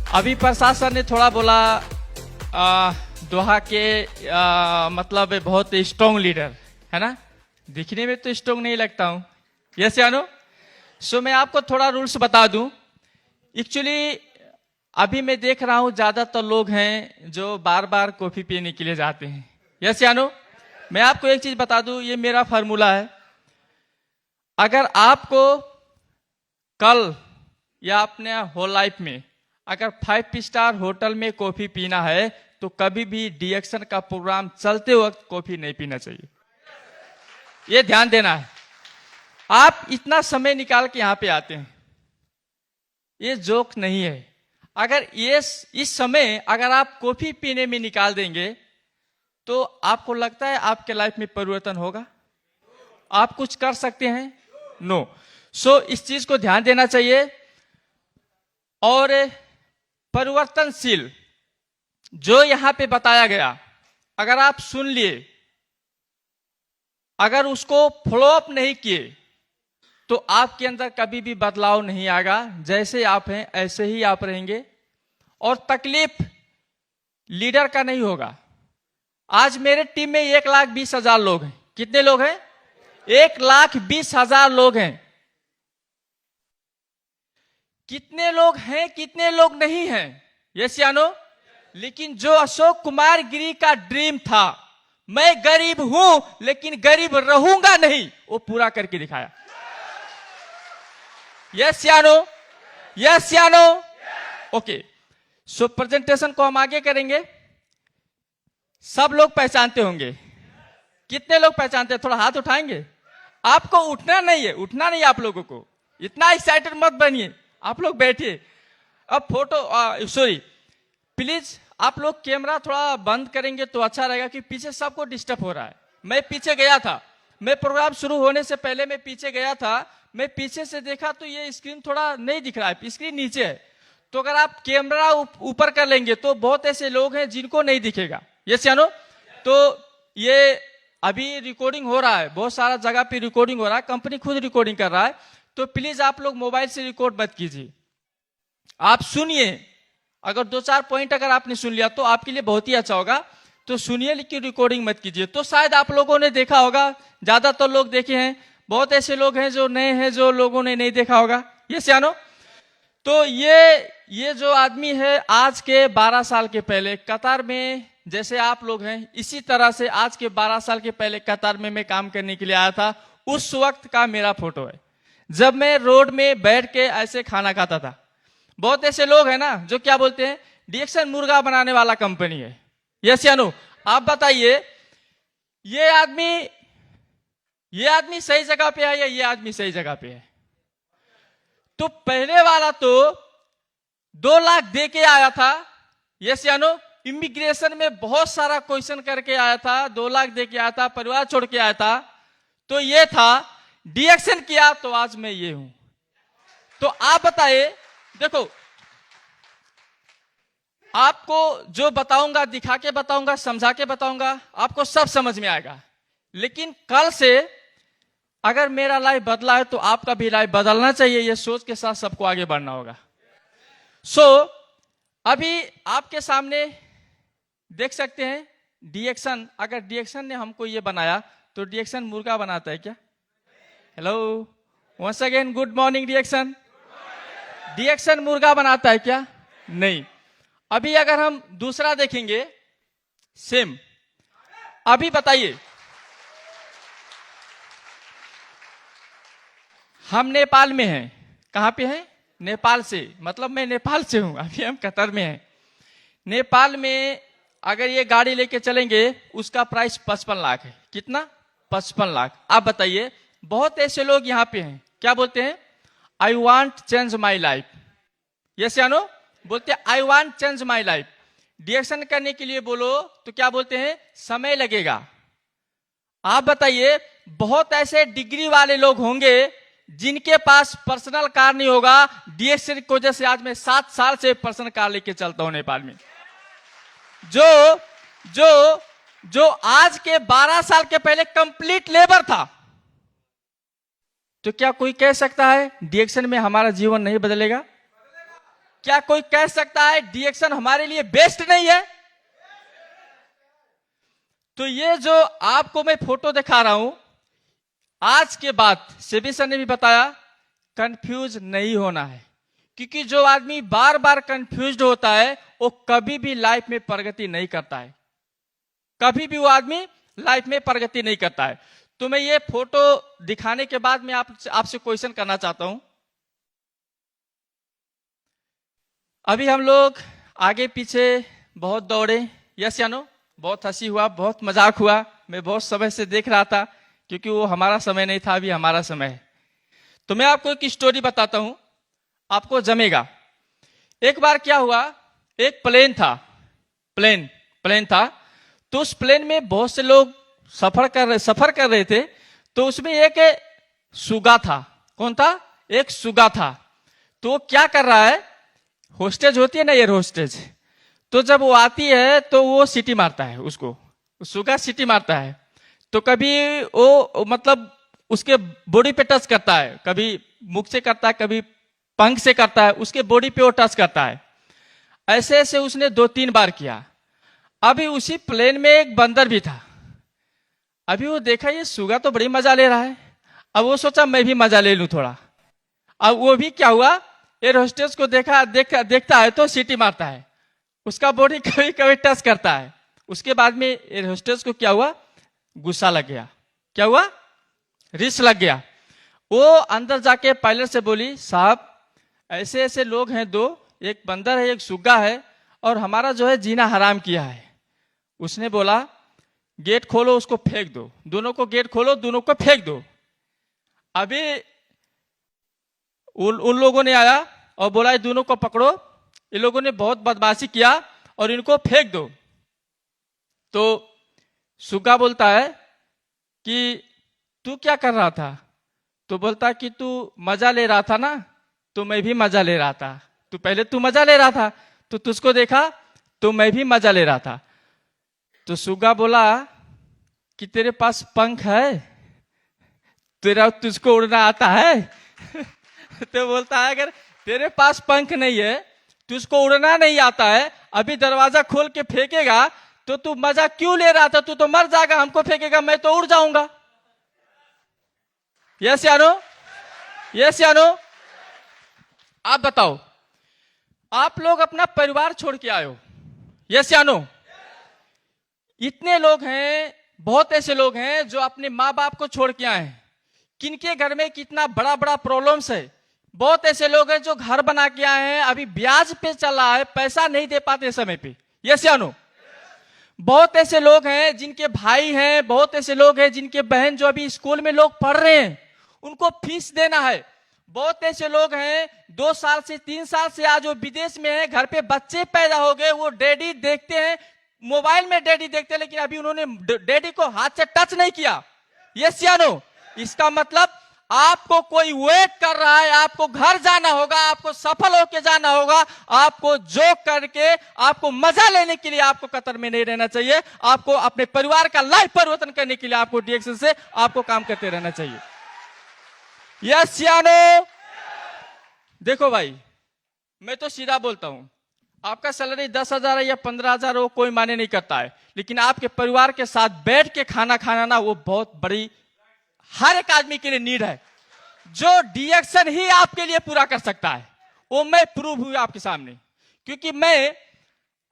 अभी प्रशासन ने थोड़ा बोला दोहा के मतलब बहुत स्ट्रॉन्ग लीडर है ना, दिखने में तो स्ट्रॉन्ग नहीं लगता हूं, यस या नो। सो मैं आपको थोड़ा रूल्स बता दूं। एक्चुअली अभी मैं देख रहा हूं ज्यादातर लोग हैं जो बार बार कॉफी पीने के लिए जाते हैं, यस या नो। मैं आपको एक चीज बता दूं, ये मेरा फार्मूला है। अगर आपको कल या अपने होल लाइफ में अगर 5 स्टार होटल में कॉफी पीना है तो कभी भी डीएक्शन का प्रोग्राम चलते वक्त कॉफी नहीं पीना चाहिए, ये ध्यान देना है। आप इतना समय निकाल के यहां पे आते हैं, ये जोक नहीं है। अगर ये इस समय अगर आप कॉफी पीने में निकाल देंगे तो आपको लगता है आपके लाइफ में परिवर्तन होगा, आप कुछ कर सकते हैं? नो। सो इस चीज को ध्यान देना चाहिए। और परिवर्तनशील जो यहां पे बताया गया, अगर आप सुन लिए, अगर उसको फॉलो अप नहीं किए तो आपके अंदर कभी भी बदलाव नहीं आएगा। जैसे आप हैं ऐसे ही आप रहेंगे और तकलीफ लीडर का नहीं होगा। आज मेरे टीम में 1,20,000 लोग हैं। कितने लोग हैं? 1,20,000 लोग हैं। कितने लोग हैं, कितने लोग नहीं हैं, यस या नो। लेकिन जो अशोक कुमार गिरी का ड्रीम था, मैं गरीब हूं लेकिन गरीब रहूंगा नहीं, वो पूरा करके दिखाया, यस या नो, यस या नो। ओके, सो प्रेजेंटेशन को हम आगे करेंगे। सब लोग पहचानते होंगे। कितने लोग पहचानते हैं? थोड़ा हाथ उठाएंगे। आपको उठना नहीं है, उठना नहीं, आप लोगों को इतना एक्साइटेड मत बनिए, आप लोग बैठिए। अब फोटो सॉरी प्लीज आप लोग कैमरा थोड़ा बंद करेंगे तो अच्छा रहेगा कि पीछे सबको डिस्टर्ब हो रहा है। मैं पीछे गया था, मैं प्रोग्राम शुरू होने से पहले मैं पीछे गया था, मैं पीछे से देखा तो ये स्क्रीन थोड़ा नहीं दिख रहा है, स्क्रीन नीचे है। तो अगर आप कैमरा ऊपर कर लेंगे तो बहुत ऐसे लोग हैं जिनको नहीं दिखेगा, यस या नो। तो ये अभी रिकॉर्डिंग हो रहा है, बहुत सारा जगह पे रिकॉर्डिंग हो रहा है, कंपनी खुद रिकॉर्डिंग कर रहा है। तो प्लीज आप लोग मोबाइल से रिकॉर्ड मत कीजिए, आप सुनिए। अगर 2-4 पॉइंट अगर आपने सुन लिया तो आपके लिए बहुत ही अच्छा होगा, तो सुनिए लेकिन रिकॉर्डिंग मत कीजिए। तो शायद आप लोगों ने देखा होगा, ज्यादातर लोग देखे हैं, बहुत ऐसे लोग हैं जो नए हैं जो लोगों ने नहीं देखा होगा, यस या नो। तो ये जो आदमी है आज के 12 साल के पहले कतार में, जैसे आप लोग हैं इसी तरह से आज के 12 साल के पहले कतार में मैं काम करने के लिए आया था। उस वक्त का मेरा फोटो है, जब मैं रोड में बैठ के ऐसे खाना खाता था। बहुत ऐसे लोग हैं ना जो क्या बोलते हैं, डीएक्शन मुर्गा बनाने वाला कंपनी है, यस या नो। आप बताइए ये आदमी सही जगह पे है या ये आदमी सही जगह पे है? तो पहले वाला तो 2 लाख दे के आया था, यस या नो। इमिग्रेशन में बहुत सारा क्वेश्चन करके आया था, 2 लाख दे के आया था, परिवार छोड़ के आया था। तो ये था, डीएक्शन किया तो आज मैं ये हूं। तो आप बताइए, देखो आपको जो बताऊंगा, दिखा के बताऊंगा, समझा के बताऊंगा, आपको सब समझ में आएगा। लेकिन कल से अगर मेरा लाइफ बदला है तो आपका भी लाइफ बदलना चाहिए, ये सोच के साथ सबको आगे बढ़ना होगा। सो अभी आपके सामने देख सकते हैं डीएक्शन। अगर डीएक्शन ने हमको ये बनाया तो डीएक्शन मुर्गा बनाता है क्या? Hello, once again good morning डीएक्शन। डीएक्शन मुर्गा बनाता है क्या? नहीं। अभी अगर हम दूसरा देखेंगे, सेम। अभी बताइए, हम नेपाल में हैं। कहां पे हैं? नेपाल से, मतलब मैं नेपाल से हूं, अभी हम कतर में हैं। नेपाल में अगर ये गाड़ी लेके चलेंगे उसका प्राइस 55 लाख है। कितना? 55 लाख। आप बताइए, बहुत ऐसे लोग यहां पे हैं, क्या बोलते हैं? I want change my life, yes या नो। बोलते हैं I want change my life. डीएक्शन करने के लिए बोलो तो क्या बोलते हैं? समय लगेगा। आप बताइए, बहुत ऐसे डिग्री वाले लोग होंगे जिनके पास पर्सनल कार नहीं होगा। डीएक्शन की वजह से आज मैं 7 साल से पर्सनल कार लेके चलता हूं नेपाल में। जो आज के 12 साल के पहले कंप्लीट लेबर था। तो क्या कोई कह सकता है डीएक्शन में हमारा जीवन नहीं बदलेगा? क्या कोई कह सकता है डीएक्शन हमारे लिए बेस्ट नहीं है? तो ये जो आपको मैं फोटो दिखा रहा हूं, आज के बाद सेबी सर ने भी बताया कंफ्यूज नहीं होना है, क्योंकि जो आदमी बार बार कंफ्यूज होता है वो कभी भी लाइफ में प्रगति नहीं करता है, कभी भी वो आदमी लाइफ में प्रगति नहीं करता है। तो मैं ये फोटो दिखाने के बाद मैं आपसे क्वेश्चन करना चाहता हूं। अभी हम लोग आगे पीछे बहुत दौड़े, यस या नो? बहुत हंसी हुआ, बहुत मजाक हुआ। मैं बहुत समय से देख रहा था, क्योंकि वो हमारा समय नहीं था, अभी हमारा समय है। तो मैं आपको एक स्टोरी बताता हूं, आपको जमेगा। एक बार क्या हुआ, एक प्लेन था, प्लेन था। तो उस प्लेन में बहुत से लोग सफर कर रहे थे। तो उसमें एक सुगा था। कौन था? एक सुगा था। तो वो क्या कर रहा है, होस्टेज होती है ना, एयर होस्टेज, तो जब वो आती है तो वो सीटी मारता है, उसको सुगा सीटी मारता है। तो कभी वो मतलब उसके बॉडी पे टच करता है, कभी मुख से करता है, कभी पंख से करता है, उसके बॉडी पे वो टच करता है। ऐसे ऐसे उसने 2-3 बार किया। अभी उसी प्लेन में एक बंदर भी था। अभी वो देखा ये सुगा तो बड़ी मजा ले रहा है। अब वो सोचा मैं भी मजा ले लूं थोड़ा। अब वो भी क्या हुआ, एयर होस्टेस को देखता है तो सीटी मारता है, उसका बॉडी कभी कभी टच करता है। उसके बाद में एयर होस्टेस को क्या हुआ, गुस्सा लग गया। क्या हुआ, रिस लग गया। वो अंदर जाके पायलट से बोली, साहब ऐसे ऐसे लोग हैं दो, एक बंदर है एक सुग्गा है, और हमारा जो है जीना हराम किया है। उसने बोला गेट खोलो, उसको फेंक दो, दोनों को गेट खोलो, दोनों को फेंक दो। अभी उन लोगों ने आया और बोला ये दोनों को पकड़ो, ये लोगों ने बहुत बदमाशी किया और इनको फेंक दो। तो सुग्गा बोलता है कि तू क्या कर रहा था? तो बोलता कि तू मजा ले रहा था ना, तो मैं भी मजा ले रहा था। तो पहले तू मजा ले रहा था, तो तुझको देखा तो मैं भी मजा ले रहा था। तो सुग्गा बोला कि तेरे पास पंख है, तुझको उड़ना आता है? तो बोलता है अगर तेरे पास पंख नहीं है, तुझको उड़ना नहीं आता है, अभी दरवाजा खोल के फेंकेगा तो तू मजा क्यों ले रहा था? तू तो मर जाएगा, हमको फेंकेगा, मैं तो उड़ जाऊंगा। यस या नो? यस या नो? आप बताओ, आप लोग अपना परिवार छोड़ के आए हो, यस या नो? इतने लोग हैं, बहुत ऐसे लोग हैं जो अपने माँ बाप को छोड़ के आए हैं, किनके घर में कितना बड़ा बड़ा प्रॉब्लम्स है। बहुत ऐसे लोग हैं जो घर बना के आए हैं, अभी ब्याज पे चल रहा है, पैसा नहीं दे पाते समय पे, यस या नो? बहुत ऐसे लोग हैं जिनके भाई हैं, बहुत ऐसे लोग हैं जिनके बहन जो अभी स्कूल में लोग पढ़ रहे हैं, उनको फीस देना है। बहुत ऐसे लोग हैं 2 साल से 3 साल से आज वो विदेश में है, घर पे बच्चे पैदा हो गए, वो डैडी देखते हैं, मोबाइल में डैडी देखते हैं, लेकिन अभी उन्होंने डैडी को हाथ से टच नहीं किया, यस या नो? इसका मतलब आपको कोई वेट कर रहा है, आपको घर जाना होगा, आपको सफल होकर जाना होगा, आपको जो करके आपको मजा लेने के लिए आपको कतर में नहीं रहना चाहिए, आपको अपने परिवार का लाइफ परिवर्तन करने के लिए आपको डीएक्शन से आपको काम करते रहना चाहिए, यस या नो? देखो भाई, मैं तो सीधा बोलता हूं, आपका सैलरी 10,000 है या 15,000 वो कोई माने नहीं करता है, लेकिन आपके परिवार के साथ बैठ के खाना खाना ना, वो बहुत बड़ी हर एक आदमी के लिए नीड है, जो डीएक्शन ही आपके लिए पूरा कर सकता है। वो मैं प्रूव हुआ आपके सामने, क्योंकि मैं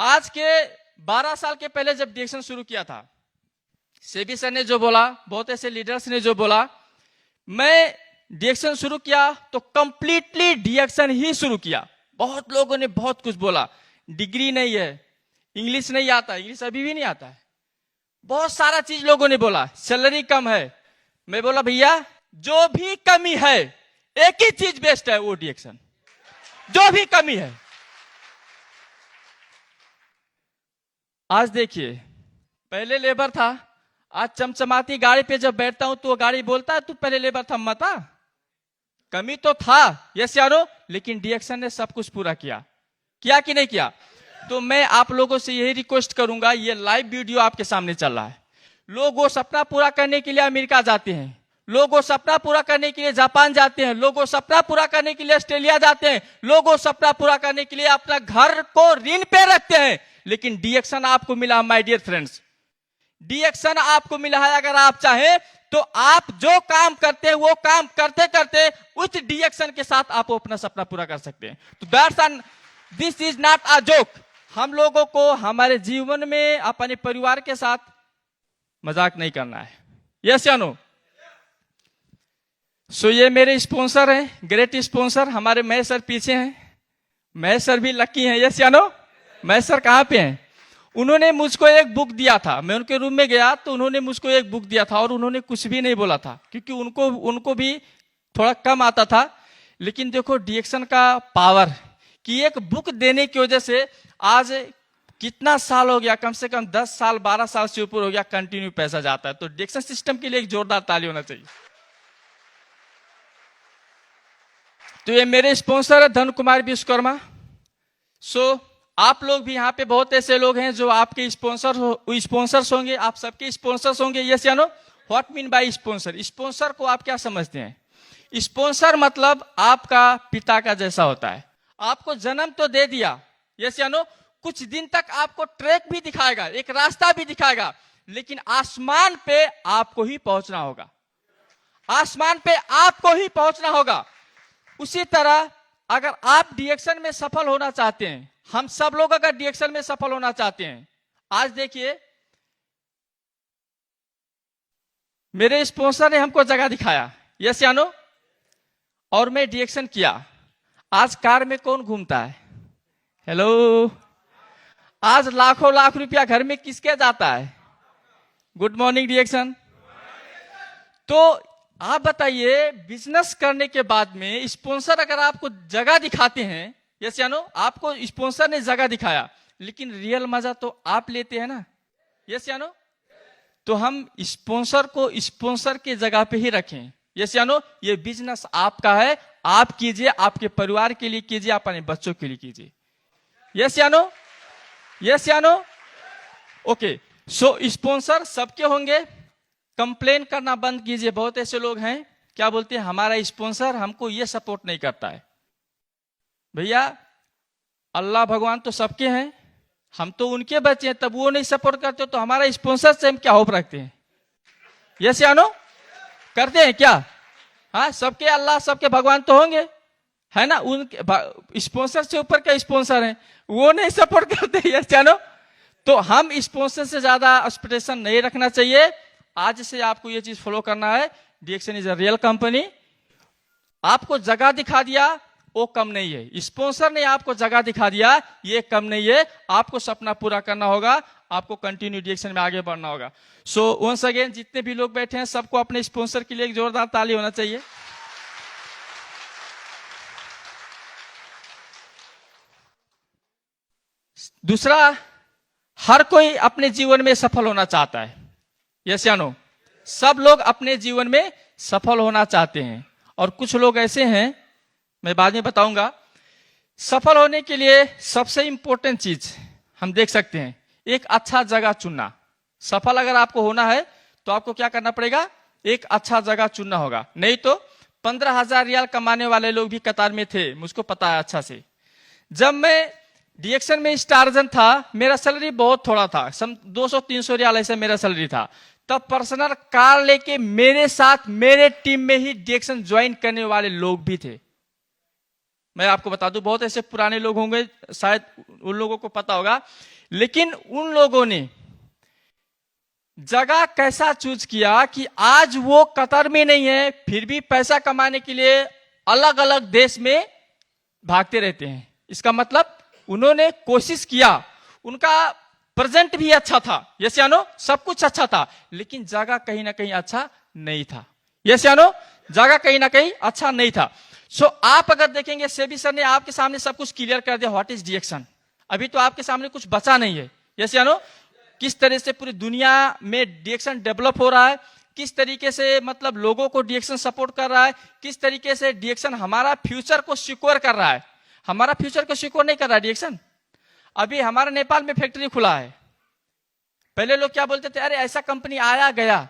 आज के 12 साल के पहले जब डीएक्शन शुरू किया था, सेबी सर ने जो बोला, बहुत ऐसे लीडर्स ने जो बोला, मैं डीएक्शन शुरू किया तो कंप्लीटली डीएक्शन ही शुरू किया। बहुत लोगों ने बहुत कुछ बोला, डिग्री नहीं है, इंग्लिश नहीं आता, इंग्लिश अभी भी नहीं आता है, बहुत सारा चीज लोगों ने बोला, सैलरी कम है। मैं बोला भैया जो भी कमी है, एक ही चीज बेस्ट है, वो डीएक्शन, जो भी कमी है। आज देखिए, पहले लेबर था, आज चमचमाती गाड़ी पे जब बैठता हूं तो गाड़ी बोलता है तू पहले लेबर था मता। कमी तो था, यस या नो? लेकिन डीएक्शन ने सब कुछ पूरा किया कि नहीं किया? तो मैं आप लोगों से यही रिक्वेस्ट करूंगा, ये लाइव वीडियो आपके सामने चल रहा है, लोग वो सपना पूरा करने के लिए अमेरिका जाते हैं, लोग वो सपना पूरा करने के लिए जापान जाते हैं, लोग वो सपना पूरा करने के लिए ऑस्ट्रेलिया जाते हैं, लोग वो सपना पूरा करने के लिए अपना घर को ऋण पे रखते हैं। लेकिन डिएक्शन आपको मिला माय डियर फ्रेंड्स, डिएक्शन आपको मिला है। अगर आप चाहें तो आप जो काम करते हैं वो काम करते करते उस डिएक्शन के साथ आप अपना सपना पूरा कर सकते हैं। तो that's this is not a joke. हम लोगों को हमारे जीवन में अपने परिवार के साथ मजाक नहीं करना है। यस या नो? सो ये मेरे स्पॉन्सर हैं, ग्रेट स्पॉन्सर हमारे महेश सर पीछे हैं। महेश सर भी लकी हैं। यस या नो? महेश सर कहाँ पे हैं? उन्होंने मुझको एक बुक दिया था, मैं उनके रूम में गया तो उन्होंने मुझको एक बुक दिया था और उन्होंने कुछ भी नहीं बोला था, क्योंकि उनको भी थोड़ा कम आता था। लेकिन देखो डिएक्शन का पावर, कि एक बुक देने की वजह से आज कितना साल हो गया, कम से कम 10 साल 12 साल से ऊपर हो गया, कंटिन्यू पैसा जाता है। तो डिएक्शन सिस्टम के लिए एक जोरदार ताली होना चाहिए। तो ये मेरे स्पॉन्सर है धन कुमार विश्वकर्मा। सो आप लोग भी यहाँ पे बहुत ऐसे लोग हैं जो आपके स्पॉन्सर्स होंगे, आप सबके स्पॉन्सर्स होंगे। यस या no? What mean by sponsor? Sponsor को आप क्या समझते हैं? स्पॉन्सर मतलब आपका पिता का जैसा होता है। आपको जन्म तो दे दिया, यस या नो, कुछ दिन तक आपको ट्रैक भी दिखाएगा, एक रास्ता भी दिखाएगा, लेकिन आसमान पे आपको ही पहुंचना होगा। आसमान पे आपको ही पहुंचना होगा। उसी तरह अगर आप डिएक्शन में सफल होना चाहते हैं, हम सब लोग अगर डिएक्शन में सफल होना चाहते हैं, आज देखिए मेरे स्पॉन्सर ने हमको जगह दिखाया, यस या नो, और मैं डिएक्शन किया। आज कार में कौन घूमता है? हेलो? आज लाखों लाख रुपया घर में किसके जाता है? गुड मॉर्निंग डिएक्शन। तो आप बताइए, बिजनेस करने के बाद में स्पॉन्सर अगर आपको जगह दिखाते हैं, यस या नो, आपको स्पॉन्सर ने जगह दिखाया, लेकिन रियल मजा तो आप लेते हैं ना, यस या नो? तो हम स्पॉन्सर को स्पॉन्सर की जगह पे ही रखें। यस या नो? ये बिजनेस आपका है, आप कीजिए, आपके परिवार के लिए कीजिए, अपने बच्चों के लिए कीजिए। यस या नो? यस या नो? ओके। सो स्पॉन्सर सबके होंगे। कंप्लेन करना बंद कीजिए। बहुत ऐसे लोग हैं क्या बोलते हैं, हमारा स्पॉन्सर हमको ये सपोर्ट नहीं करता है। भैया अल्लाह भगवान तो सबके हैं, हम तो उनके बच्चे हैं, तब वो नहीं सपोर्ट करते तो हमारा स्पॉन्सर से हम क्या होप रखते हैं? यस या नो? करते हैं क्या? हाँ, सबके अल्लाह सबके भगवान तो होंगे, है ना? उनके स्पॉन्सर से ऊपर क्या स्पॉन्सर हैं, वो नहीं सपोर्ट करते। यस या नो? तो हम स्पॉन्सर से ज्यादा एक्सपेक्टेशन नहीं रखना चाहिए। आज से आपको ये चीज फॉलो करना है। डिएक्शन इज अ रियल कंपनी। आपको जगह दिखा दिया वो कम नहीं है, स्पॉन्सर ने आपको जगह दिखा दिया ये कम नहीं है। आपको सपना पूरा करना होगा, आपको कंटिन्यू डिएक्शन में आगे बढ़ना होगा। सो वंस अगेन, जितने भी लोग बैठे हैं सबको अपने स्पॉन्सर के लिए एक जोरदार ताली होना चाहिए। दूसरा, हर कोई अपने जीवन में सफल होना चाहता है। यस या नो? सब लोग अपने जीवन में सफल होना चाहते हैं, और कुछ लोग ऐसे हैं, मैं बाद में बताऊंगा। सफल होने के लिए सबसे इंपॉर्टेंट चीज हम देख सकते हैं, एक अच्छा जगह चुनना। सफल अगर आपको होना है तो आपको क्या करना पड़ेगा? एक अच्छा जगह चुनना होगा। नहीं तो 15,000 रियाल कमाने वाले लोग भी कतार में थे, मुझको पता है अच्छा से। जब मैं डिएक्शन में स्टारजन था, मेरा सैलरी बहुत थोड़ा था, 200-300 रियाल ऐसा मेरा सैलरी था। तब पर्सनल कार लेके मेरे साथ मेरे टीम में ही डिएक्शन ज्वाइन करने वाले लोग भी थे। मैं आपको बता दूं, बहुत ऐसे पुराने लोग होंगे, शायद उन लोगों को पता होगा, लेकिन उन लोगों ने जगह कैसा चूज किया कि आज वो कतर में नहीं है, फिर भी पैसा कमाने के लिए अलग अलग देश में भागते रहते हैं। इसका मतलब उन्होंने कोशिश किया, उनका प्रेजेंट भी अच्छा था, यस या नो? सब कुछ अच्छा था, लेकिन जगह कहीं ना कहीं अच्छा नहीं था। यस या नो? जगह कहीं ना कहीं अच्छा नहीं था। सो आप अगर देखेंगे, सेबी सर ने आपके सामने सब कुछ क्लियर कर दिया, व्हाट इज डिएक्शन। अभी तो आपके सामने कुछ बचा नहीं है। यस या नो? किस तरह से पूरी दुनिया में डिएक्शन डेवलप हो रहा है, किस तरीके से मतलब लोगों को डिएक्शन सपोर्ट कर रहा है, किस तरीके से डिएक्शन हमारा फ्यूचर को सिक्योर कर रहा है। हमारा फ्यूचर को सिक्योर नहीं कर रहा है डिएक्शन। अभी हमारा नेपाल में फैक्ट्री खुला है, पहले लोग क्या बोलते थे, अरे ऐसा कंपनी आया गया।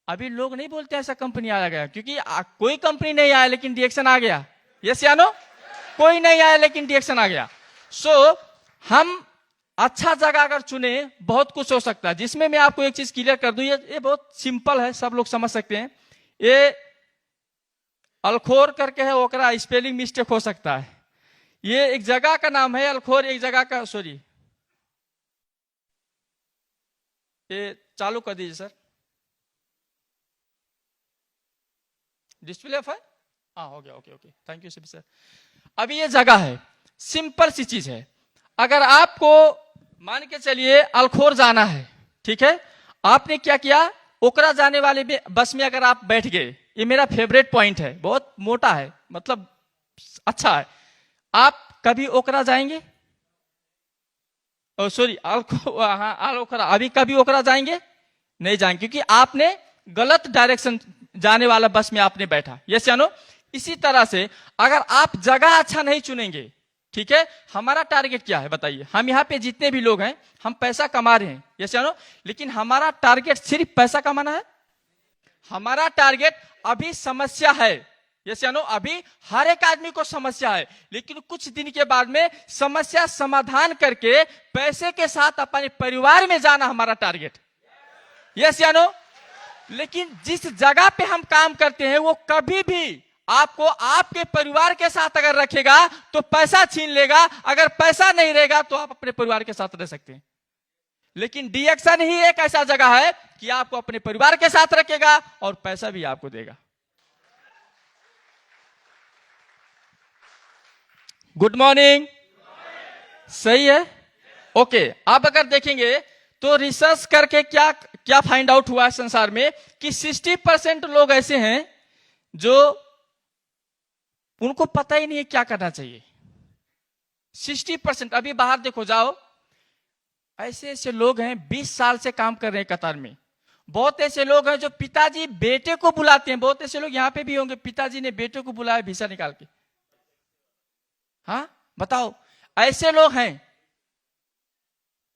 अभी लोग नहीं बोलते ऐसा कंपनी आ गया, क्योंकि कोई कंपनी नहीं आया लेकिन रिएक्शन आ गया। यस या नो? कोई नहीं आया लेकिन रिएक्शन आ गया। सो हम अच्छा जगह अगर चुने, बहुत कुछ हो सकता है, जिसमें मैं आपको एक चीज क्लियर कर दूं, ये बहुत सिंपल है, सब लोग समझ सकते हैं। ये अलखोर करके है, ओकरा स्पेलिंग मिस्टेक हो सकता है। ये एक जगह का नाम है अलखोर, एक जगह का, सॉरी, ये चालू कर दीजिए सर, डिस्प्ले ऑफ है, हाँ हो गया, okay okay, thank you sir. अभी ये जगह है, सिंपल सी चीज है। अगर आपको मान के चलिए अलखोर जाना है, ठीक है, आपने क्या किया, ओकरा जाने वाले बस में अगर आप बैठ गए, ये मेरा फेवरेट पॉइंट है, बहुत मोटा है, मतलब अच्छा है। आप कभी ओकरा जाएंगे? सॉरी, ओकरा अभी कभी ओकरा जाएंगे? नहीं जाएंगे, क्योंकि आपने गलत डायरेक्शन जाने वाला बस में आपने बैठा। यस या नो? इसी तरह से अगर आप जगह अच्छा नहीं चुनेंगे, ठीक है, हमारा टारगेट क्या है बताइए? हम यहाँ पे जितने भी लोग हैं, हम पैसा कमा रहे हैं, यस या नो? लेकिन हमारा टारगेट सिर्फ पैसा कमाना है? हमारा टारगेट अभी समस्या है, यस या नो? अभी हर एक आदमी को समस्या है, लेकिन कुछ दिन के बाद में समस्या समाधान करके पैसे के साथ अपने परिवार में जाना हमारा टारगेट, यस या नो? लेकिन जिस जगह पे हम काम करते हैं वो कभी भी आपको आपके परिवार के साथ अगर रखेगा तो पैसा छीन लेगा, अगर पैसा नहीं रहेगा तो आप अपने परिवार के साथ रह सकते हैं। लेकिन डिएक्शन ही एक ऐसा जगह है कि आपको अपने परिवार के साथ रखेगा और पैसा भी आपको देगा। गुड मॉर्निंग, सही है, ओके। आप अगर देखेंगे तो रिसर्च करके क्या क्या फाइंड आउट हुआ है संसार में कि 60% लोग ऐसे हैं जो उनको पता ही नहीं है क्या करना चाहिए। 60%। अभी बाहर देखो जाओ, ऐसे ऐसे लोग हैं 20 साल से काम कर रहे हैं कतार में। बहुत ऐसे लोग हैं जो पिताजी बेटे को बुलाते हैं, बहुत ऐसे लोग यहाँ पे भी होंगे, पिताजी ने बेटे को बुलाया वीसा निकाल के। हाँ बताओ, ऐसे लोग हैं,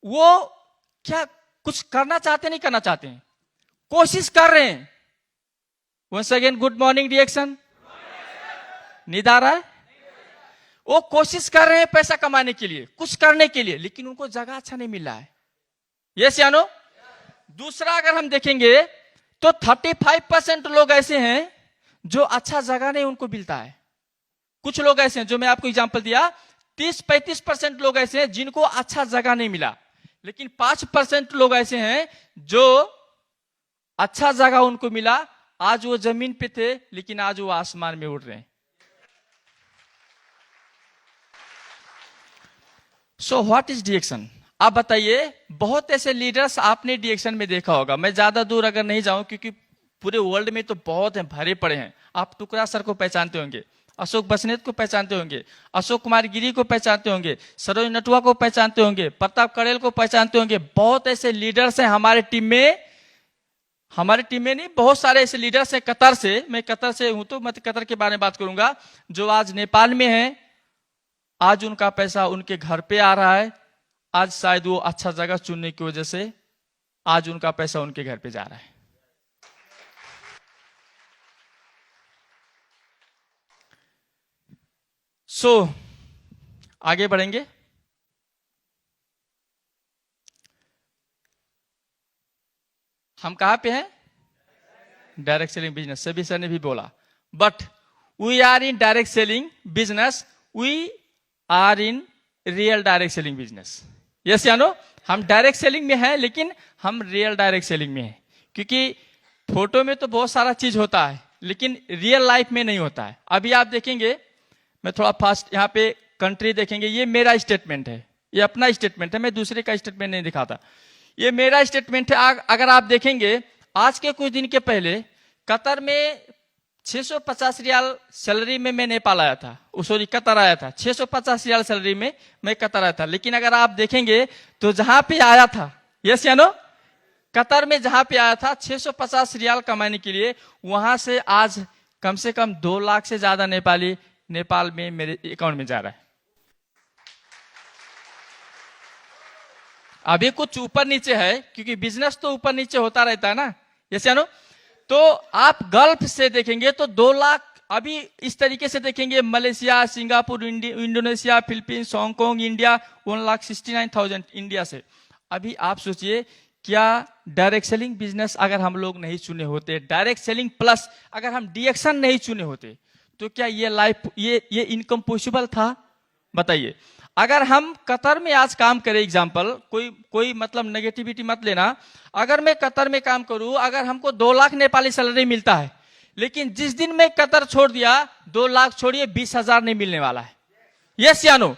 वो क्या कुछ करना चाहते नहीं करना चाहते हैं, कोशिश कर रहे हैं। Once again good morning reaction, नींद आ रहा है? वो कोशिश कर रहे हैं पैसा कमाने के लिए, कुछ करने के लिए, लेकिन उनको जगह अच्छा नहीं मिल रहा है। यस या नो? दूसरा अगर हम देखेंगे तो 35% लोग ऐसे हैं जो अच्छा जगह नहीं उनको मिलता है। कुछ लोग ऐसे हैं, जो मैं आपको एग्जांपल दिया, 30-35% लोग ऐसे हैं जिनको अच्छा जगह नहीं मिला, लेकिन 5% लोग ऐसे हैं जो अच्छा जगह उनको मिला। आज वो जमीन पे थे लेकिन आज वो आसमान में उड़ रहे हैं। सो व्हाट इज डिएक्शन? आप बताइए। बहुत ऐसे लीडर्स आपने डिएक्शन में देखा होगा, मैं ज्यादा दूर अगर नहीं जाऊं क्योंकि पूरे वर्ल्ड में तो बहुत हैं, भरे पड़े हैं। आप टुकड़ा सर को पहचानते होंगे, अशोक बसनेत को पहचानते होंगे, अशोक कुमार गिरी को पहचानते होंगे, सरोज नटवा को पहचानते होंगे, प्रताप कड़ेल को पहचानते होंगे। बहुत ऐसे लीडर्स हैं हमारे टीम में, हमारे टीम में नहीं, बहुत सारे ऐसे लीडर्स हैं कतर से। मैं कतर से हूं तो मैं कतर के बारे में बात करूंगा, जो आज नेपाल में है। आज उनका पैसा उनके घर पे आ रहा है। आज शायद वो अच्छा जगह चुनने की वजह से आज उनका पैसा उनके घर पे जा रहा है। सो आगे बढ़ेंगे। हम कहां पे हैं? Direct selling business. सभी सर ने भी बोला, but we are in direct selling business, we are in real direct selling business. Yes या नो? हम डायरेक्ट सेलिंग में हैं लेकिन हम रियल डायरेक्ट सेलिंग में हैं, क्योंकि फोटो में तो बहुत सारा चीज होता है लेकिन रियल लाइफ में नहीं होता है। अभी आप देखेंगे, मैं थोड़ा फास्ट यहाँ पे कंट्री देखेंगे, ये मेरा स्टेटमेंट है, ये अपना स्टेटमेंट है, मैं दूसरे का स्टेटमेंट नहीं दिखाता, ये मेरा स्टेटमेंट है। अगर आप देखेंगे आज के कुछ दिन के पहले कतर में 650 रियाल सैलरी में मैं नेपाल आया था, सॉरी कतर आया था। 650 रियाल सैलरी में मैं कतर आया था, लेकिन अगर आप देखेंगे तो जहां पे आया था, यस या नो, कतर में जहां पे आया था 650 रियाल कमाने के लिए, वहां से आज कम से कम 2 लाख से ज्यादा नेपाली नेपाल में मेरे अकाउंट में जा रहा है। अभी कुछ ऊपर नीचे है क्योंकि बिजनेस तो ऊपर नीचे होता रहता है ना, यस या नो? तो आप गल्फ से देखेंगे तो 2 लाख, अभी इस तरीके से देखेंगे Malaysia, Singapore, Indonesia, Philippines, Hong Kong, India 1,69,000 India से। अभी आप सोचिए, क्या डायरेक्ट सेलिंग बिजनेस अगर हम लोग नहीं चुने होते, डायरेक्ट सेलिंग प्लस अगर हम डीएक्शन नहीं चुने होते, तो क्या ये लाइफ, ये इनकम पॉसिबल था? बताइए। अगर हम कतर में आज काम करें, एग्जांपल, कोई मतलब नेगेटिविटी मत लेना, अगर मैं कतर में काम करूं, अगर हमको 2 लाख नेपाली सैलरी मिलता है, लेकिन जिस दिन मैं कतर छोड़ दिया, 2 लाख छोड़िए 20,000 नहीं मिलने वाला है। यस या नो?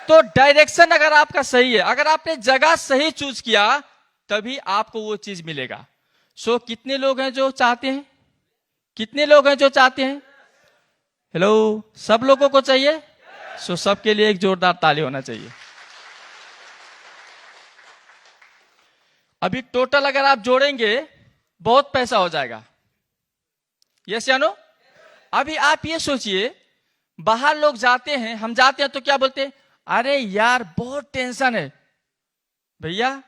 तो डायरेक्शन अगर आपका सही है, अगर आपने जगह सही चूज किया, तभी आपको वो चीज मिलेगा। सो कितने लोग हैं जो चाहते हैं? कितने लोग हैं जो चाहते हैं? हेलो, सब लोगों को चाहिए? सो सबके लिए एक जोरदार ताली होना चाहिए। अभी टोटल अगर आप जोड़ेंगे, बहुत पैसा हो जाएगा। यस या नो? अभी आप ये सोचिए, बाहर लोग जाते हैं, हम जाते हैं तो क्या बोलते हैं? अरे यार बहुत टेंशन है। भैया,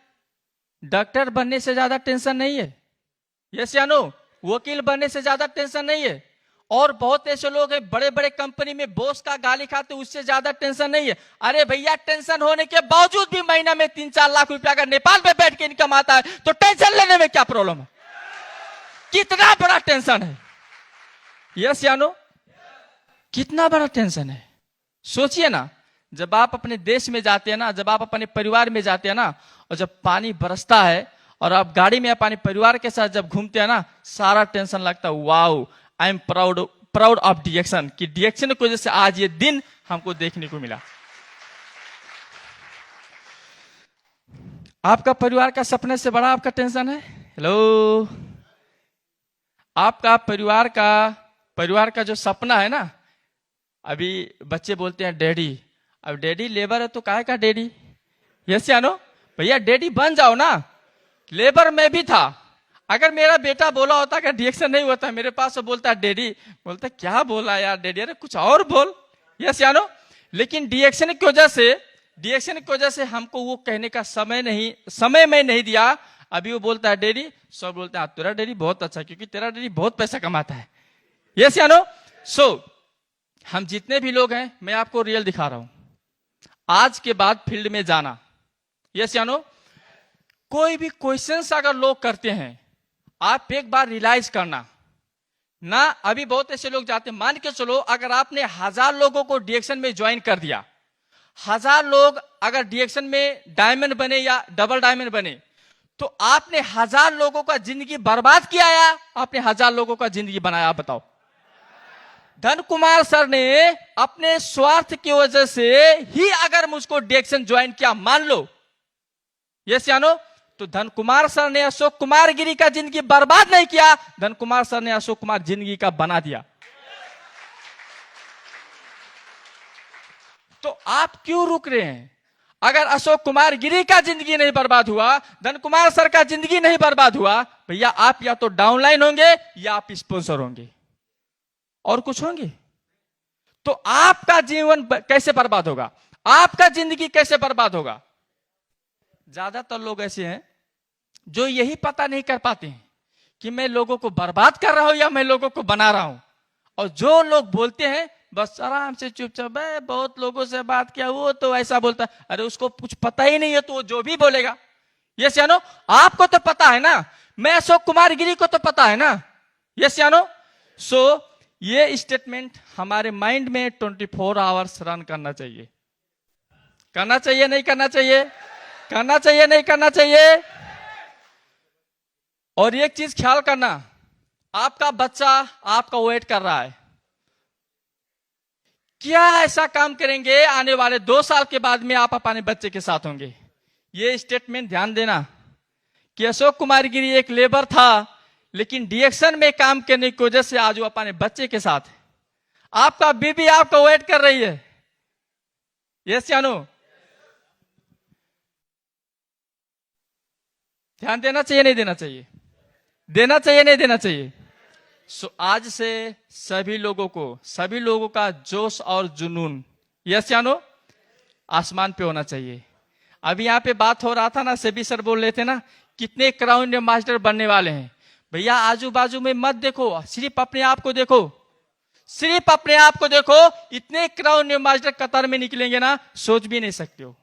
डॉक्टर बनने से ज्यादा टेंशन नहीं है। यस या नो? वकील बनने से ज्यादा टेंशन नहीं है। और बहुत ऐसे लोग हैं बड़े बड़े कंपनी में बॉस का गाली खाते, उससे ज्यादा टेंशन नहीं है। अरे भैया, टेंशन होने के बावजूद भी महीना में 3-4 लाख रुपया अगर नेपाल में बैठ के इनकम आता है, तो टेंशन लेने में क्या प्रॉब्लम है? कितना बड़ा टेंशन है। यस या नो? कितना बड़ा टेंशन है। सोचिए ना, जब आप अपने देश में जाते हैं ना, जब आप अपने परिवार में जाते हैं ना, और जब पानी बरसता है और आप गाड़ी में अपने परिवार के साथ जब घूमते हैं ना, सारा टेंशन लगता है। Wow, I am proud of डीएक्शन, कि डीएक्शन की वजह से आज ये दिन हमको देखने को मिला। आपका परिवार का सपने से बड़ा आपका टेंशन है? हेलो, आपका परिवार का जो सपना है ना, अभी बच्चे बोलते हैं डैडी, अब डैडी लेबर है तो काहे का डैडी? यस या नो? भैया डैडी बन जाओ ना। लेबर में भी था, अगर मेरा बेटा बोला होता कि डीएक्शन नहीं होता, मेरे पास तो बोलता डैडी, बोलता क्या बोला यार डैडी, अरे कुछ और बोल। यस या नो? लेकिन डीएक्शन की वजह से हमको वो कहने का समय में नहीं दिया। अभी वो बोलता है डैडी, सब बोलते हैं तेरा डैडी बहुत अच्छा, क्योंकि तेरा डैडी बहुत पैसा कमाता है। यस या नो? सो हम जितने भी लोग हैं, मैं आपको रियल दिखा रहा हूं। आज के बाद फील्ड में जाना। यस या नो? कोई भी क्वेश्चंस अगर लोग करते हैं, आप एक बार रियलाइज करना ना। अभी बहुत ऐसे लोग जाते हैं, मान के चलो अगर आपने 1000 लोगों को डीएक्शन में ज्वाइन कर दिया, 1000 लोग अगर डीएक्शन में डायमंड बने या डबल डायमंड बने, तो आपने 1000 लोगों का जिंदगी बर्बाद किया या आपने 1000 लोगों का जिंदगी बनाया? आप बताओ। धन कुमार सर ने अपने स्वार्थ की वजह से ही अगर मुझको डीएक्शन ज्वाइन किया, मान लो, यस या नो, तो धन कुमार सर ने अशोक कुमार गिरी का जिंदगी बर्बाद नहीं किया, धन कुमार सर ने अशोक कुमार जिंदगी का बना दिया। तो आप क्यों रुक रहे हैं? अगर अशोक कुमार गिरी का जिंदगी नहीं बर्बाद हुआ, धन कुमार सर का जिंदगी नहीं बर्बाद हुआ, भैया आप या तो डाउनलाइन होंगे या आप स्पॉन्सर होंगे, और कुछ होंगे। तो आपका जीवन कैसे बर्बाद होगा? आपका जिंदगी कैसे बर्बाद होगा? ज्यादातर लोग ऐसे हैं जो यही पता नहीं कर पाते हैं कि मैं लोगों को बर्बाद कर रहा हूं या मैं लोगों को बना रहा हूं। और जो लोग बोलते हैं बस आराम से चुपचाप, बहुत लोगों से बात किया, वो तो ऐसा बोलता है, अरे उसको कुछ पता ही नहीं है तो वो जो भी बोलेगा। यस या नो? आपको तो पता है ना, मैं अशोक कुमार गिरी को तो पता है ना। यस या नो? सो ये स्टेटमेंट हमारे माइंड में 24 आवर्स रन करना चाहिए। करना चाहिए नहीं करना चाहिए? करना चाहिए नहीं करना चाहिए? और एक चीज ख्याल करना, आपका बच्चा आपका वेट कर रहा है। क्या ऐसा काम करेंगे आने वाले 2 साल के बाद में आप अपने बच्चे के साथ होंगे? ये स्टेटमेंट ध्यान देना कि अशोक कुमार गिरी एक लेबर था, लेकिन डीएक्शन में काम करने की वजह से आज वो अपने बच्चे के साथ है। आपका बीबी आपको वेट कर रही है। यस या नो? ध्यान देना चाहिए नहीं देना चाहिए? देना चाहिए नहीं देना चाहिए? सो आज से सभी लोगों का जोश और जुनून, यस या नो, आसमान पे होना चाहिए। अभी यहाँ पे बात हो रहा था ना, सेबी सर बोल रहे थे ना, कितने क्राउन मास्टर बनने वाले हैं। भैया आजू बाजू में मत देखो, सिर्फ अपने आप को देखो, सिर्फ अपने आप को देखो। इतने क्राउड एम्बेसडर कतार में निकलेंगे ना, सोच भी नहीं सकते हो।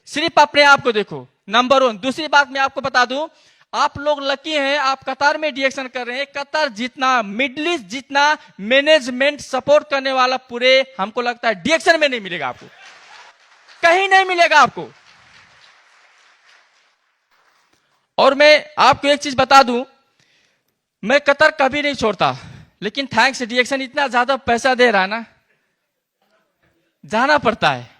सिर्फ अपने आप को देखो, नंबर 1। दूसरी बात मैं आपको बता दूं, आप लोग लकी हैं, आप कतार में डिएक्शन कर रहे हैं। कतार जितना, मिडिल ईस्ट जितना मैनेजमेंट सपोर्ट करने वाला पूरे, हमको लगता है डिएक्शन में नहीं मिलेगा आपको, कहीं नहीं मिलेगा आपको। और मैं आपको एक चीज बता दूं, मैं कतार कभी नहीं छोड़ता, लेकिन थैंक्स डिएक्शन इतना ज्यादा पैसा दे रहा है ना, जाना पड़ता है।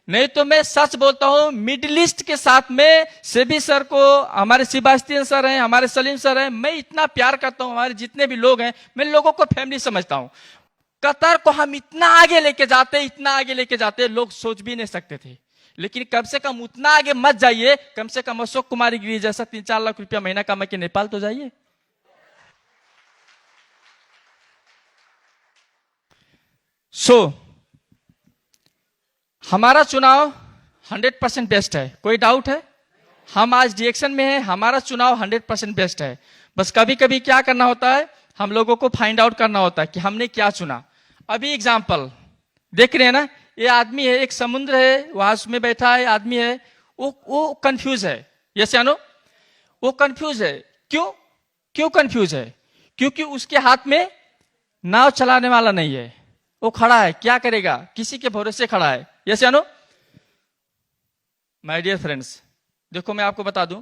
नहीं तो मैं सच बोलता हूं, मिडिल ईस्ट के साथ में सेबी सर को, हमारे सेबास्टियन सर हैं, हमारे सलीम सर हैं, मैं इतना प्यार करता हूं। हमारे जितने भी लोग हैं, मैं लोगों को फैमिली समझता हूं। कतार को हम इतना आगे लेके जाते, इतना आगे लेके जाते, लोग सोच भी नहीं सकते थे। लेकिन कम से कम उतना आगे मत जाइए, कम से कम अशोक कुमार गिरी जैसा 3-4 लाख रुपया महीना कमा के नेपाल तो जाइए। हमारा चुनाव 100% बेस्ट है, कोई डाउट है? हम आज डिएक्शन में हैं, हमारा चुनाव 100% बेस्ट है। बस कभी कभी क्या करना होता है, हम लोगों को फाइंड आउट करना होता है कि हमने क्या चुना। अभी एग्जाम्पल देख रहे हैं ना, ये आदमी है, एक समुद्र है, वहां उसमें बैठा है आदमी है, वो कंफ्यूज है। यस या नो? वो कंफ्यूज है। क्यों कंफ्यूज है? क्योंकि उसके हाथ में नाव चलाने वाला नहीं है। वो खड़ा है, क्या करेगा, किसी के भरोसे खड़ा है। यस या नो? माय डियर फ्रेंड्स, देखो मैं आपको बता दूं,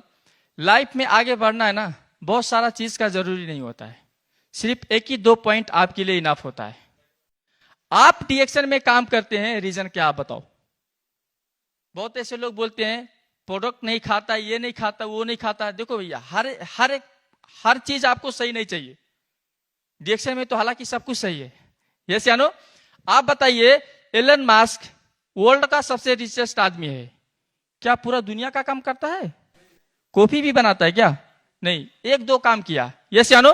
लाइफ में आगे बढ़ना है ना, बहुत सारा चीज का जरूरी नहीं होता है, सिर्फ 1 ही 2 पॉइंट आपके लिए इनफ होता है। आप डिएक्शन में काम करते हैं, रीजन क्या आप बताओ? बहुत ऐसे लोग बोलते हैं प्रोडक्ट नहीं खाता, ये नहीं खाता, वो नहीं खाता। देखो भैया, हर चीज आपको सही नहीं चाहिए। डिएक्शन में तो हालांकि सब कुछ सही है। यस या नो? आप बताइए, एलन मास्क वर्ल्ड का सबसे रिचेस्ट आदमी है, क्या पूरा दुनिया का काम करता है? कॉफी भी बनाता है क्या? नहीं, 1-2 काम किया। यस या नो?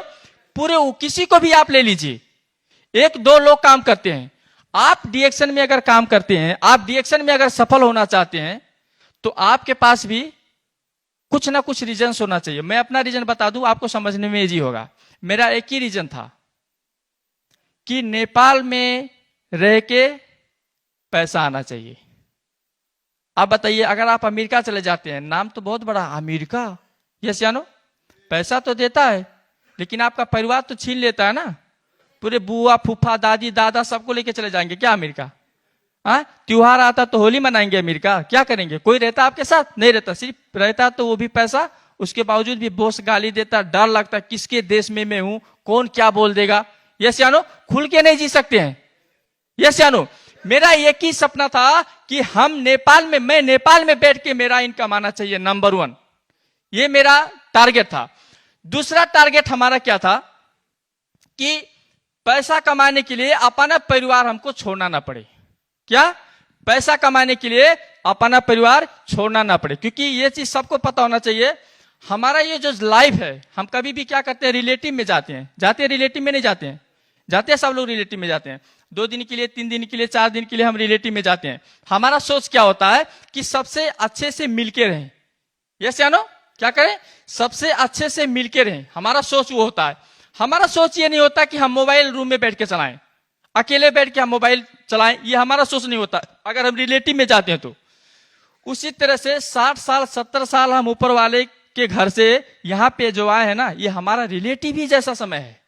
पूरे किसी को भी आप ले लीजिए, 1-2 लोग काम करते हैं। आप डिएक्शन में अगर काम करते हैं, आप डिएक्शन में अगर सफल होना चाहते हैं, तो आपके पास भी कुछ ना कुछ रीजन होना चाहिए। मैं अपना रीजन बता दूं, आपको समझने में इजी होगा। मेरा एक ही रीजन था कि नेपाल में रह के पैसा आना चाहिए। आप बताइए, अगर आप अमेरिका चले जाते हैं, नाम तो बहुत बड़ा अमेरिका, यस या नो? पैसा तो देता है, लेकिन आपका परिवार तो छीन लेता है ना। पूरे बुआ, फूफा, दादी, दादा सबको लेके चले जाएंगे क्या अमेरिका? त्योहार आता तो होली मनाएंगे अमेरिका, क्या करेंगे? कोई रहता आपके साथ? नहीं रहता। सिर्फ रहता तो वो भी पैसा, उसके बावजूद भी बॉस गाली देता, डर लगता किसके देश में मैं हूं, कौन क्या बोल देगा। यस या नो? खुल के नहीं जी सकते हैं। यस या नो? मेरा एक ही सपना था कि मैं नेपाल में बैठ के मेरा इनकम आना चाहिए, नंबर 1। ये मेरा टारगेट था। दूसरा टारगेट हमारा क्या था कि पैसा कमाने के लिए अपना परिवार हमको छोड़ना ना पड़े। क्या? पैसा कमाने के लिए अपना परिवार छोड़ना ना पड़े, क्योंकि ये चीज सबको पता होना चाहिए। हमारा ये जो लाइफ है, हम कभी भी क्या करते हैं, रिलेटिव में जाते हैं, रिलेटिव में नहीं जाते हैं, जाते हैं सब लोग रिलेटिव में जाते हैं। 2 दिन के लिए, 3 दिन के लिए, 4 दिन के लिए हम रिलेटिव में जाते हैं। हमारा सोच क्या होता है कि सबसे अच्छे से मिलके रहें। यस या नो? क्या करें? सबसे अच्छे से मिलके रहें। हमारा सोच वो होता है। हमारा सोच ये नहीं होता कि हम मोबाइल रूम में बैठ के चलाएं, अकेले बैठ के हम मोबाइल चलाएं, ये हमारा सोच नहीं होता अगर हम रिलेटिव में जाते हैं तो। उसी तरह से 60 साल 70 साल हम ऊपर वाले के घर से यहाँ पे जो आए हैं ना, ये हमारा रिलेटिव ही जैसा समय है।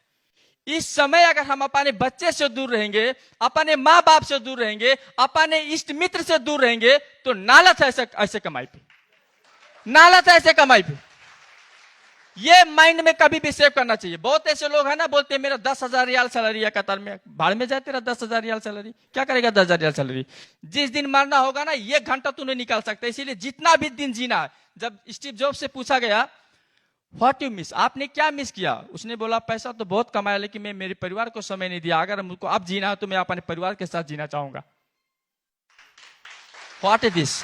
इस समय अगर हम अपने बच्चे से दूर रहेंगे, अपने माँ बाप से दूर रहेंगे, अपने इष्ट मित्र से दूर रहेंगे, तो नालत है ऐसे कमाई पे, नालत है ऐसे कमाई पे। ये माइंड में कभी भी सेव करना चाहिए। बहुत ऐसे लोग हैं ना, बोलते हैं मेरा 10,000 रियाल सैलरी है कतार में। भाड़ में जाए तेरा 10,000 रियाल सैलरी, क्या करेगा 10,000 रियाल सैलरी? जिस दिन मरना होगा ना, 1 घंटा तू नहीं निकाल सकता। इसीलिए जितना भी दिन जीना है। जब स्टीव जॉब्स से पूछा गया व्हाट यू मिस, आपने क्या मिस किया? उसने बोला पैसा तो बहुत कमाया, लेकिन मैं मेरे परिवार को समय नहीं दिया। अगर मुझको अब जीना है तो मैं अपने परिवार के साथ जीना चाहूंगा। What is this?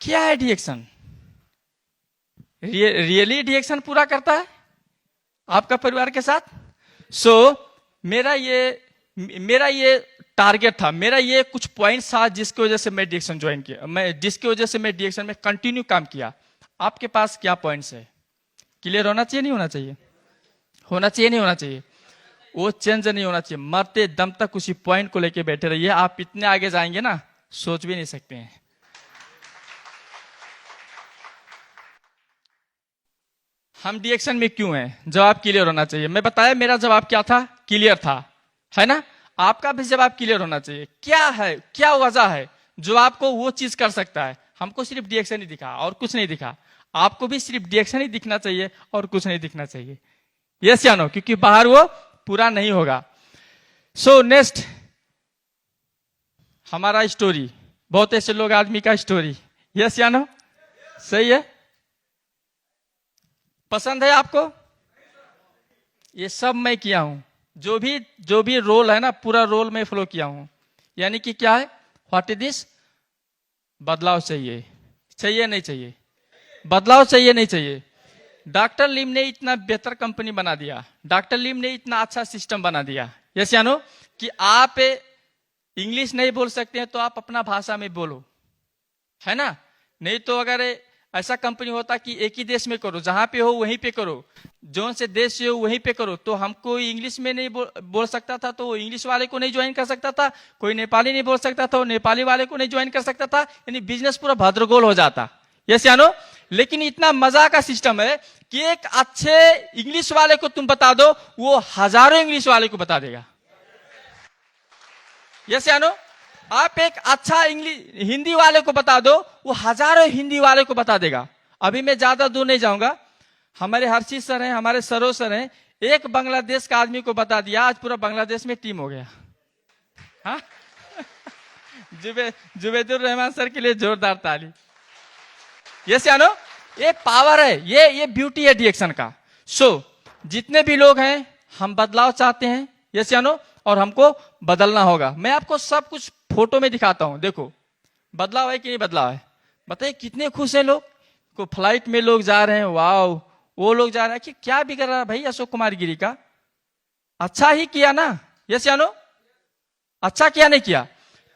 क्या है डिएक्शन? रियली डिएक्शन पूरा करता है आपका परिवार के साथ? मेरा ये टारगेट था, मेरा ये कुछ पॉइंट्स था जिसकी वजह से मैं डिएक्शन ज्वाइन किया, जिसकी वजह से मैं डिएक्शन में कंटिन्यू काम किया। आपके पास क्या पॉइंट्स है? क्लियर होना चाहिए नहीं होना चाहिए? होना चाहिए नहीं होना चाहिए? वो चेंज नहीं होना चाहिए। मरते दम तक उसी पॉइंट को लेके बैठे रहिए। आप इतने आगे जाएंगे ना, सोच भी नहीं सकते हैं। हम डिएक्शन में क्यों हैं? जवाब क्लियर होना चाहिए। मैं बताया मेरा जवाब क्या था, क्लियर था, है ना? आपका भी जवाब क्लियर होना चाहिए। क्या है, क्या वजह है जो आपको वो चीज कर सकता है? हमको सिर्फ डिएक्शन ही दिखा और कुछ नहीं दिखा। आपको भी सिर्फ डिएक्शन ही दिखना चाहिए और कुछ नहीं दिखना चाहिए। यस या नो? क्योंकि बाहर वो पूरा नहीं होगा। सो नेक्स्ट हमारा स्टोरी, बहुत ऐसे लोग आदमी का स्टोरी। यस या नो? सही है? पसंद है आपको? ये सब मैं किया हूं, जो भी रोल है ना, पूरा रोल में फ्लो किया हूं। यानी कि क्या है, व्हाट इज दिस? बदलाव चाहिए, चाहिए नहीं चाहिए? बदलाव चाहिए नहीं चाहिए? डॉक्टर लिम ने इतना बेहतर कंपनी बना दिया, डॉक्टर लिम ने इतना अच्छा सिस्टम बना दिया, यस या नो, कि आप इंग्लिश नहीं बोल सकते हैं तो आप अपना भाषा में बोलो, है ना? नहीं तो अगर ऐसा कंपनी होता कि एक ही देश में करो, जहां पे हो वहीं पे करो, जो से देश से हो वहीं पे करो, तो हमको इंग्लिश में नहीं बोल सकता था तो इंग्लिश वाले को नहीं ज्वाइन कर सकता था, कोई नेपाली नहीं बोल सकता था नेपाली वाले को नहीं ज्वाइन कर सकता था, यानी बिजनेस पूरा भद्रगोल हो जाता। यस या नो? लेकिन इतना मजा का सिस्टम है कि एक अच्छे इंग्लिश वाले को तुम बता दो, वो हजारों इंग्लिश वाले को बता देगा। यस या नो? आप एक अच्छा इंग्लिश हिंदी वाले को बता दो, वो हजारों हिंदी वाले को बता देगा। अभी मैं ज्यादा दूर नहीं जाऊंगा, हमारे हर्षित सर हैं, हमारे सरो सर हैं, एक बांग्लादेश का आदमी को बता दिया, आज पूरा बांग्लादेश में टीम हो गया। हाँ? जुबेदुर रहमान सर के लिए जोरदार ताली। यस या नो? ये पावर है, ये ब्यूटी है डिएक्शन का। सो जितने भी लोग हैं, हम बदलाव चाहते हैं, यस या नो, और हमको बदलना होगा। मैं आपको सब कुछ फोटो में दिखाता हूं, देखो बदलाव है कि नहीं बदलाव है। बताइए कितने खुश हैं लोग, को फ्लाइट में लोग जा रहे हैं, वाओ, वो लोग जा रहे हैं कि क्या बिगड़ रहा है भाई अशोक कुमार गिरी का? अच्छा ही किया ना, यस या नो? अच्छा किया नहीं किया?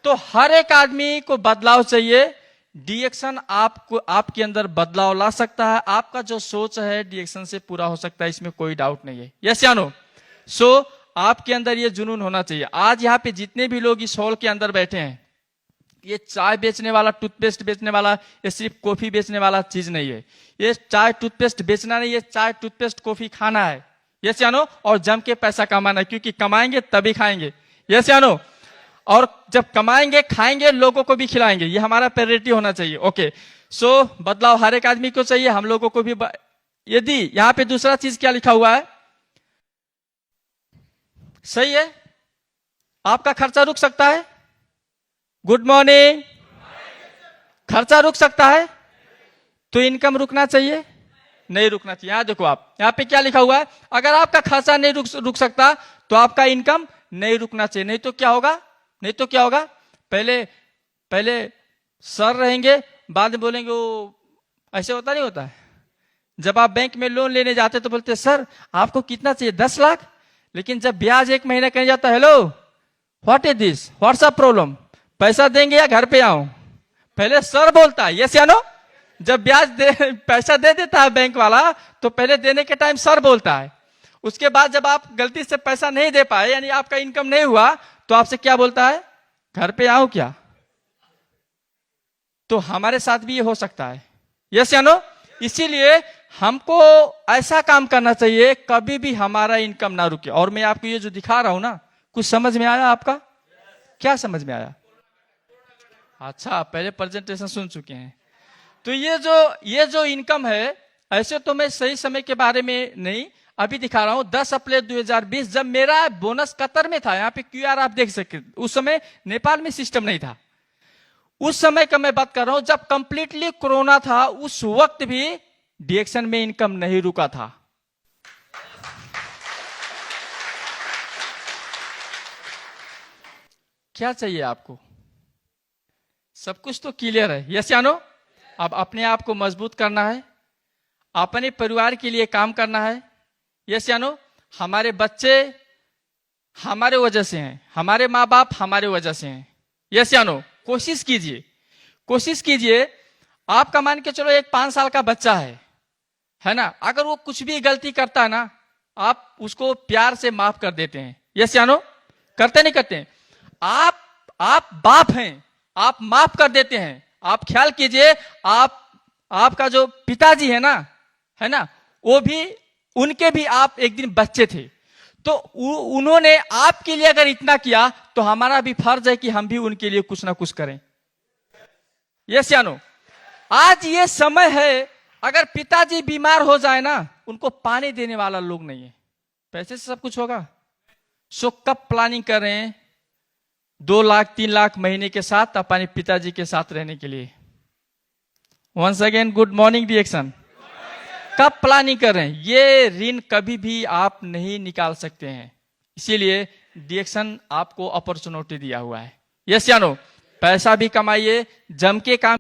तो हर एक आदमी को बदलाव चाहिए। डिएक्शन आपको, आपके अंदर बदलाव ला सकता है। आपका जो सोच है डिएक्शन से पूरा हो सकता है, इसमें कोई डाउट नहीं है। यस या नो? सो आपके अंदर ये जुनून होना चाहिए। आज यहाँ पे जितने भी लोग इस हॉल के अंदर बैठे हैं, ये चाय बेचने वाला, टूथपेस्ट बेचने वाला, ये सिर्फ कॉफी बेचने वाला चीज नहीं है। ये चाय टूथपेस्ट बेचना नहीं, ये चाय टूथपेस्ट कॉफी खाना है। यस या नो? और जम के पैसा कमाना है, क्योंकि कमाएंगे तभी खाएंगे। यस या नो? और जब कमाएंगे खाएंगे, लोगों को भी खिलाएंगे, ये हमारा प्रायोरिटी होना चाहिए। ओके, सो बदलाव हर एक आदमी को चाहिए, हम लोगों को भी। यदि यहाँ पे दूसरा चीज क्या लिखा हुआ है, सही है, आपका खर्चा रुक सकता है। Good morning. खर्चा रुक सकता है तो इनकम रुकना चाहिए? नहीं रुकना चाहिए। यहां देखो, आप यहां पे क्या लिखा हुआ है, अगर आपका खर्चा नहीं रुक सकता तो आपका इनकम नहीं रुकना चाहिए। नहीं तो क्या होगा, नहीं तो क्या होगा, पहले सर रहेंगे, बाद में बोलेंगे वो, ऐसे होता नहीं होता है। जब आप बैंक में लोन लेने जाते तो बोलते सर आपको कितना चाहिए, 10 लाख। लेकिन जब ब्याज एक महीना करने जाता, hello what is this, what's a problem, पैसा देंगे या घर पे आऊं? पहले सर बोलता है। यस या नो? जब पैसा दे देता है बैंक वाला, तो पहले देने के टाइम सर बोलता है। उसके बाद जब आप गलती से पैसा नहीं दे पाए, यानी आपका इनकम नहीं हुआ, तो आपसे क्या बोलता है, घर पे आऊं क्या? तो हमारे साथ भी ये हो सकता है। यस या नो? इसीलिए हमको ऐसा काम करना चाहिए कभी भी हमारा इनकम ना रुके। और मैं आपको ये जो दिखा रहा हूं ना, कुछ समझ में आया आपका? क्या समझ में आया? अच्छा, पहले प्रेजेंटेशन सुन चुके हैं। तो ये जो इनकम है, ऐसे तो मैं सही समय के बारे में नहीं अभी दिखा रहा हूं। 10 अप्रैल 2020 जब मेरा बोनस कतर में था, यहाँ पे क्यूआर आप देख सकते, उस समय नेपाल में सिस्टम नहीं था। उस समय का मैं बात कर रहा हूं जब कंप्लीटली कोरोना था, उस वक्त भी डिएक्शन में इनकम नहीं रुका था। क्या चाहिए आपको? सब कुछ तो क्लियर है, यस या नो? अब अपने आप को मजबूत करना है, अपने परिवार के लिए काम करना है, यस या नो? हमारे बच्चे हमारे वजह से हैं, हमारे माँ बाप हमारे वजह से हैं, यस या नो? कोशिश कीजिए, कोशिश कीजिए। आपका मान के चलो एक 5 साल का बच्चा है, है ना। अगर वो कुछ भी गलती करता है ना, आप उसको प्यार से माफ कर देते हैं। यस या नो? करते नहीं करते? आप बाप हैं, आप माफ कर देते हैं। आप ख्याल कीजिए, आपका जो पिताजी है ना, वो भी, उनके भी आप एक दिन बच्चे थे, तो उन्होंने आपके लिए अगर इतना किया, तो हमारा भी फर्ज है कि हम भी उनके लिए कुछ ना कुछ करें। यस या नो? आज ये समय है, अगर पिताजी बीमार हो जाए ना, उनको पानी देने वाला लोग नहीं है। पैसे से सब कुछ होगा? सो कब प्लानिंग कर रहे हैं 2 लाख 3 लाख महीने के साथ अपने पिताजी के साथ रहने के लिए? वंस अगेन गुड मॉर्निंग डिएक्शन। कब प्लानिंग कर रहे हैं? ये ऋण कभी भी आप नहीं निकाल सकते हैं, इसीलिए डिएक्शन आपको अपॉर्चुनिटी दिया हुआ है। यस या नो? पैसा भी कमाइए, जम के काम